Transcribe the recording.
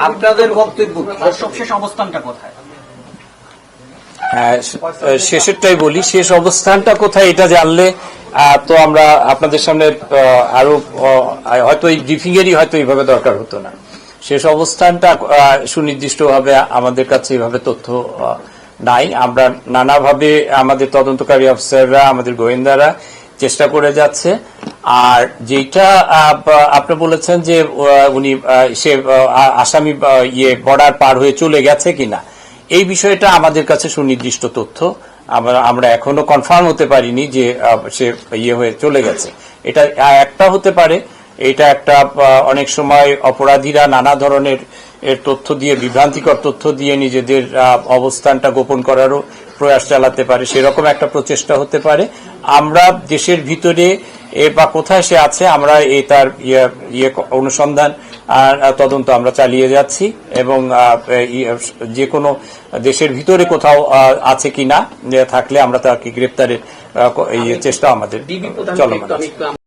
আপনাদের বক্তব্য সবশেষ অবস্থানটা কোথায়? শেষেরটাই বলি, শেষ অবস্থানটা কোথায় এটা জানলে তো আমরা আপনাদের সামনে আরো হয়তো এই ব্রিফিং এরই হয়তো এইভাবে দরকার হতো না। শেষ অবস্থানটা সুনির্দিষ্টভাবে আমাদের কাছে এইভাবে তথ্য নাই। আমরা নানাভাবে আমাদের তদন্তকারী অফিসাররা, আমাদের গোয়েন্দারা চেষ্টা করে যাচ্ছে। আর যেটা আপনি বলেছেন যে উনি সে আসামি বর্ডার পার হয়ে চলে গেছে কিনা, এই বিষয়টা আমাদের কাছে সুনির্দিষ্ট তথ্য, আমরা এখনো কনফার্ম হতে পারিনি যে সে হয়ে চলে গেছে। এটা একটা হতে পারে, এটা একটা অনেক সময় অপরাধীরা নানা ধরনের তথ্য দিয়ে, বিভ্রান্তিকর তথ্য দিয়ে নিজেদের অবস্থানটা গোপন করারও প্রয়াস চালাতে পারে, সেরকম একটা প্রচেষ্টা হতে পারে। আমরা দেশের ভিতরে বা কোথায় সে আছে আমরা তার অনুসন্ধান তদন্ত আমরা চালিয়ে যাচ্ছি এবং যে কোনো দেশের ভিতরে কোথাও আছে কিনা থাকলে আমরা তাকে গ্রেপ্তারের চেষ্টা আমাদের চলমান।